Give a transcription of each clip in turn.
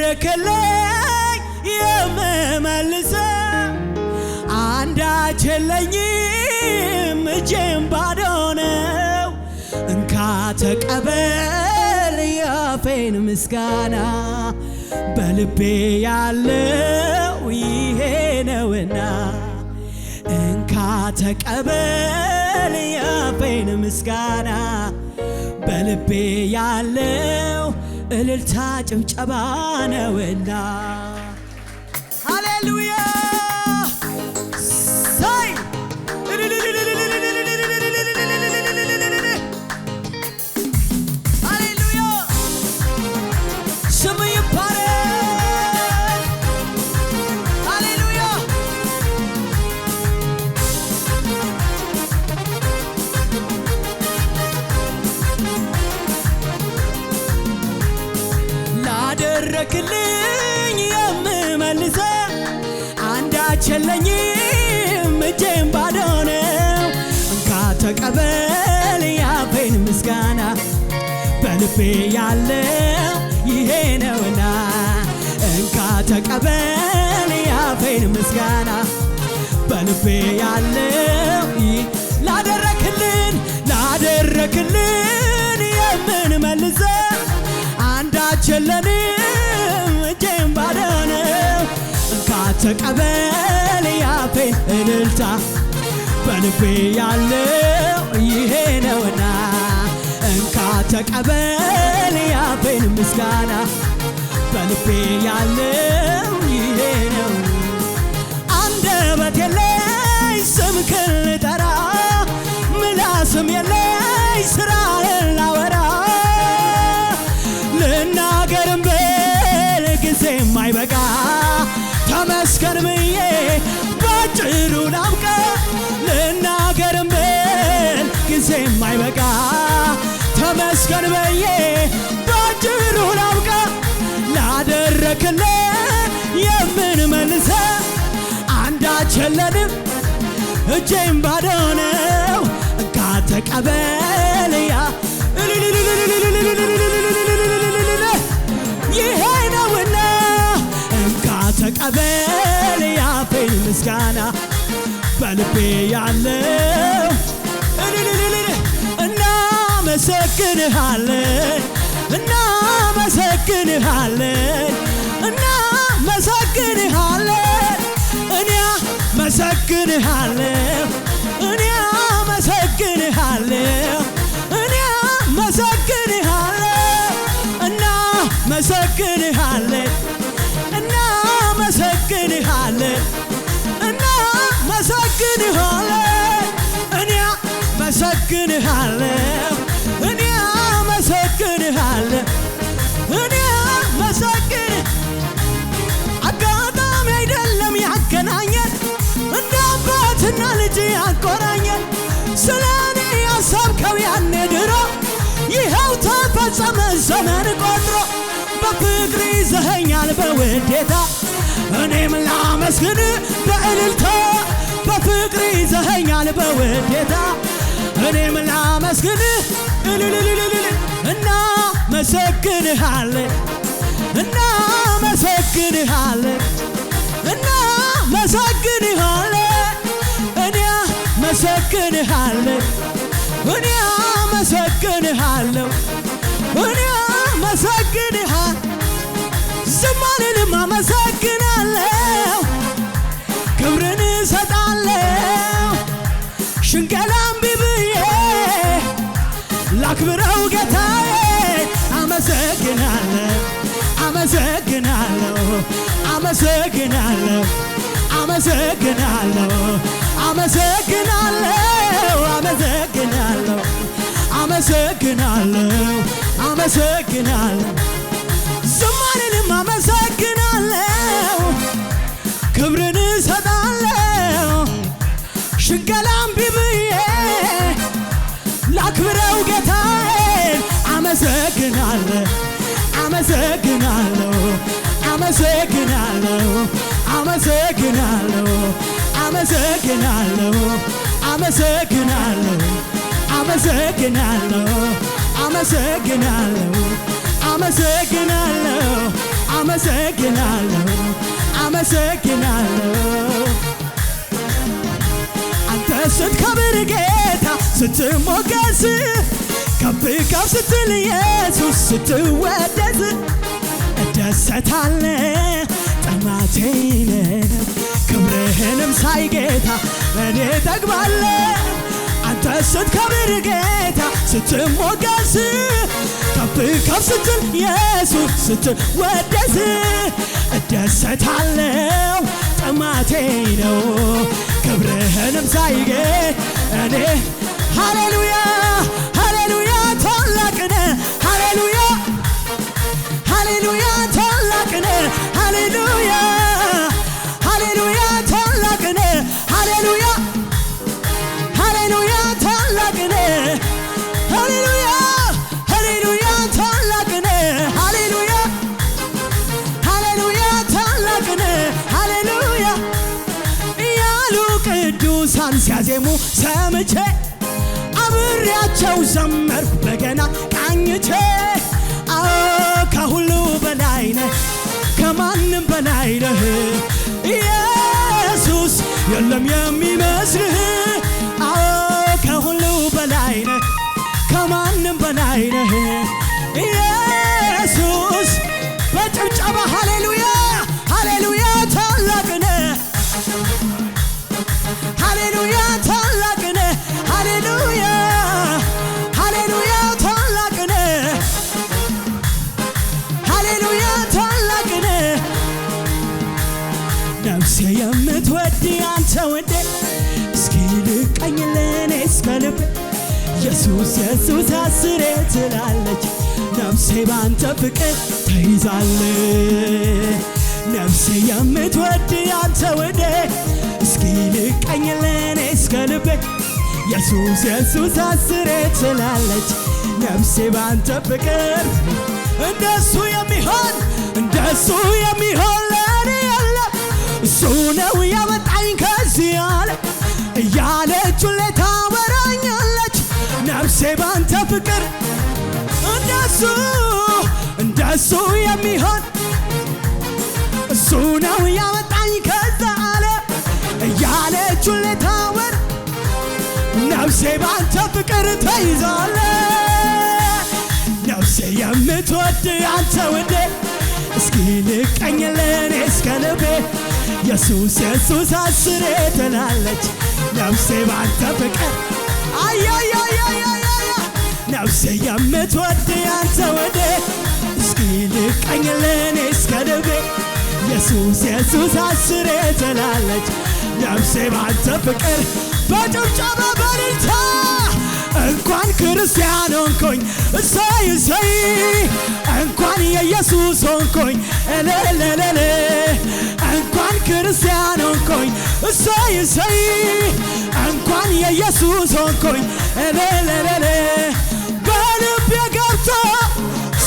ላደረክልኝ የምመልሰው አንዳች የለኝም እጄም ባዶ ነው። እንካ ተቀበል የአፌን ምስጋና በልቤ ያለው ይሄ ነውና እንካ ተቀበል የአፌን ምስጋና በልቤ ያለው እልልታ ጭብጨባ ነውና ሃሌሉያ ሳይ ሃሌሉያ ስም ይባረክ ሃሌሉያ ላደረክልኝ የምመልሰው አንዳች የለኝም እጄም ባዶ ነው። እንካ ተቀበል የአፌን ምስጋና በልቤ ያለው ይሄ ነውና እንካ ተቀበል የአፌን ምስጋና በልቤ ያለው ላደረክልን የምንመልሰው አንዳች የለንም እጄም ባዶ ነው። እንካ ተቀበል የአፌን እልልታ በልቤ ያለው ይሄ ነውና እንካ ተቀበል የአፌን ምስጋና በልቤ ያለው ይሄ ነው። አንደበት የለኝ ስምህን ልጠራ ምላስም የለኝ ስራህን ላወራ ልናገርም ብል ጊዜም አይበቃ ተመስገን ብዬ ባጭሩ ላብቃ ልናገርም ብል ጊዜም አይበቃ ተመስገን ብዬ ባጭሩ ላብቃ ላደረክልን የምንመልሰው አንዳች የለንም እጄም ባዶ ነው። እንካ ተቀበል ይሄ ነውና እንካ ተቀበል የአፌን ምስጋና በልቤ ያለው እናመሰግንሃለን እናመሰግንሃለን እናመሰግንሃለን እኔ አመሰግንሃለሁ እኔ አመሰግንሃለሁ እኔ አመሰግንሃለሁ እናመሰግንሃለን እናመሰግንሃለን እናመሰግንሃለን እኔ አመሰግንሃለሁ እኔ አመሰግንሃለሁ እኔ አመሰግን አጋጣሚ አይደለም ያገናኘን እንደ አባትና ልጅ ያቆራኘን ስለኔ ያሰብከው ያኔ ድሮ ይኸው ተፈጸመ ዘመን ቆጥሮ በፍቅር ይዘኸኛል በውዴታ እኔም ላመስግን በእልልታ በፍቅር ይዘኸኛል በውዴታ እኔም ላመስግን እናመሰግንሃለን እናመሰግንሃለን እናመሰግንሃለን እኔ አመሰግንሃለሁ እኔ አመሰግንሃለሁ እኔ አመሰግንሃለሁ ዝም አልልም አመሰግናለሁ ክብርን እሰጣለሁ ሽንገላም ቢብዬ ላክብረው ጌታዬ አመሰግናለሁ አመሰግናለሁ አመሰግናለሁ አመሰግናለሁ አመሰግናለሁ አመሰግናለሁ አመሰግናለሁ አመሰግናለሁ ዝም አልልም አመሰግናለሁ ክብርን እሰጣለሁ ሽንገላም ቢብዬ ላክብረው ጌታዬን አመሰግናለሁ አመሰግናለሁ አመሰግናለሁ አመሰግናለሁ አመሰግናለሁ አመሰግናለሁ አመሰግናለሁ አመሰግናለሁ አመሰግናለሁ አመሰግናለሁ አመሰግናለሁ አንተ ስትከብር ጌታ ስትሞገስ ከፍ ከፍ ስትል ኢየሱስ ስትወደስ እደሰታለሁ ጥማቴ ነው ክብርህንም ሳይ ጌታ እኔ እጠግባለሁ አንተ ስትከብር ጌታ ስትሞገስ ከፍ ከፍ ስትል ኢየሱስ ስትወደስ እደሰታለሁ ጥማቴ ነው ክብርህንም ሳይ እኔ ሃሌሉያ ሃሌሉያ ታላቅ ነህ ሃሌሉያ ሃሌሉያ ታላቅ ነህ ሃሌሉያ ሃሌሉያ ታላቅ ነህ ሃሌሉያ ሃሌሉያ ታላቅ ነህ ሃሌሉያ ሃሌሉያ ታላቅ ነህ ሃሌሉያ ሃሌሉያ ታላቅ ነህ ሃሌሉያ እያሉ ቅዱሳን ሲያዜሙ ሰምቼ አብሬያቸው ዘመርኩ በገና ቃኝቼ አዎ ከሁሉ በላይ ነህ ከማንም በላይ ነህ ኢየሱስ የለም የሚመስልህ አዎ ከሁሉ በላይ ነህ ከማንም በላይ ነህ ኢየሱስ በጭብጨባ ሃሌሉያ ሃሌሉያ ታላቅ ነህ ሃሌሉያ ታላቅ ነህ ሃሌሉያ ሃሌሉያ ታላቅ ነህ ሃሌሉያ ታላቅ ነህ ነፍሴ የምትወድ አንተ ወደ እስኪ ልቀኝ ለኔ እስከ ልብ ኢየሱስ ኢየሱስ አስሬ ትላለች ነፍሴ ባንተ ፍቅር ተይዛለች ነፍሴ የምትወድ አንተ ወደ እስኪ ልቀኝ ለኔ እስከ ልብ ኢየሱስ ኢየሱስ አስሬ ትላለች ነፍሴ ባንተ ፍቅር እንደሱ የሚሆን ለኔ የለም እሱ ነው ያወጣኝ ከዚህ ዓለም እያለች ሁሌ ታወራኛለች ነፍሴ ባንተ ፍቅር እንደሱ የሚሆን እሱ ነው ያወጣኝ ከዛ ዓለም እያለች ሁሌ ታወር ነፍሴ ባንተ ፍቅር ተይዛለች ነፍሴ የምትወድ አንተ ወደ እስኪ ልቀኝ ለኔ እስከ ልቤ ኢየሱስ ኢየሱስ አስሬ ትላለች ነፍሴ ባንተ ፍቅር አያያያያያ ነፍሴ የምትወድ አንተ ወደ እስኪ ልቀኝ ለኔ እስከ ልቤ ኢየሱስ ኢየሱስ አስሬ ትላለች ነፍሴ ባንተ ፍቅር በጭብጨባ በእልልታ እንኳን ክርስቲያን ሆንኩኝ እሰይ እሰይ እንኳን የኢየሱስ ሆንኩኝ እልልልል እንኳን ክርስቲያን ሆንኩኝ እሰይ እሰይ እንኳን የኢየሱስ ሆንኩኝ እልልልል በልቤ ገብቶ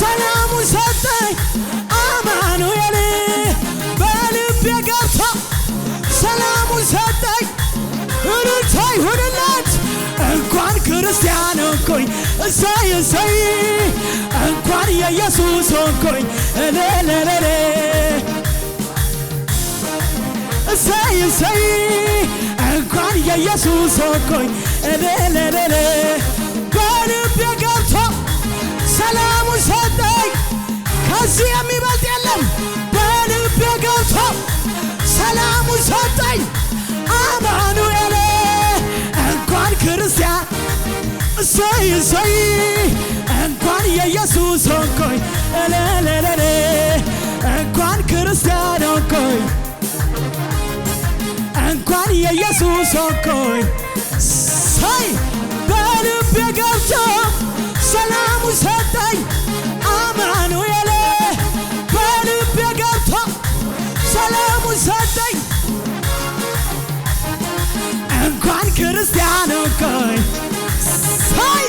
ሰላሙን ሰጠኝ አማኑኤል በልቤ ገብቶ ሰላሙን ሰጠኝ እልልታ ይሁንለት እንኳን ክርስቲያን ሆንኩኝ እሰይ እሰይ እንኳን የኢየሱስ ሆንኩኝ እልልልል እሰይ እሰይ እንኳን የኢየሱስ ሆንኩኝ እልልልል በልቤ ገብቶ ሰላሙን ሰጠኝ ከዚህ የሚበልጥ የለም በልቤ ገብቶ ሰላሙን ሰጠኝ አማኑኤል እንኳን ክርስቲያን እሰይ እሰይ እንኳን የኢየሱስ ሆንኩኝ እልልልል እንኳን ክርስቲያን ሆንኩኝ እንኳን የኢየሱስ ሆንኩኝ ሳይ በልቤ ገብቶ ሰላሙን ሰጠኝ አማኑኤል በልቤ ገብቶ ሰላሙን ሰጠኝ እንኳን ክርስቲያን ሆንኩኝ ሳይ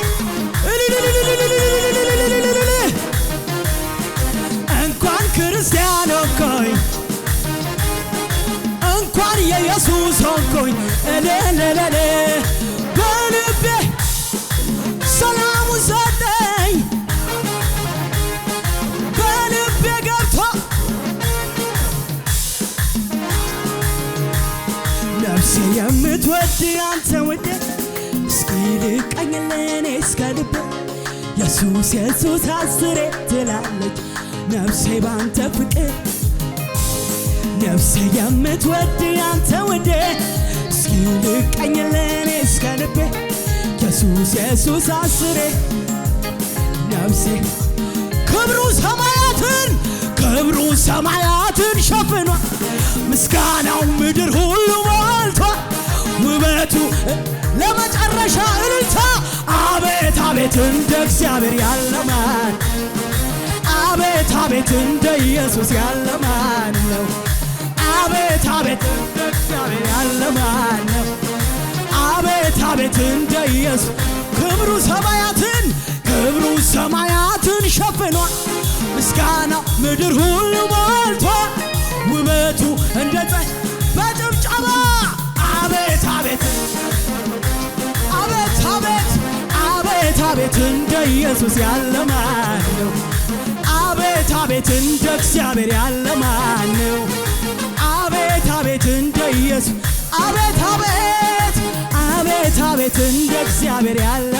እንኳን ክርስቲያን ሆንኩኝ እንኳን የኢየሱስ ሆንኩኝ እልልልል በልቤ ሰላሙን ሰጠኝ በልቤ ገብቶ የምትወድ አንተ ወደ እስኪ ልቀኝልኔ እስከ ልቤ ኢየሱስ ኢየሱስ አስሬ ትላለች ነፍሴ ባንተ ፍቅር ነፍሴ የምትወድ አንተ ወደ እስኪ ልቀኝልኔ እስከ ልቤ ኢየሱስ ኢየሱስ አስሬ ነፍሴ ክብሩ ሰማያትን ሸፍኗል ምስጋናው ምድር ሁሉ ሞልቷል ውበቱ ለመጨረሻ እልልታ አቤት አቤት እንደ እግዚአብሔር ያለ ማን አቤት አቤት እንደ ኢየሱስ ያለ ማን ነው አቤት አቤት እንደ እግዚአብሔር ያለ ማን ነው አቤት አቤት እንደ ኢየሱስ ክብሩ ሰማያትን ሸፍኗል ምስጋና ምድር ሁሉ ሞልቷል ውበቱ እንደ ፀሐይ በጭብጨባ አቤት አቤት አቤት አቤት አቤት አቤት እንደ ኢየሱስ ያለ ማን ነው አቤት አቤት እንደ እግዚአብሔር ያለ ማን ነው አቤት አቤት እንደ ኢየሱስ አቤት አቤት አቤት አቤት እንደ እግዚአብሔር ያለ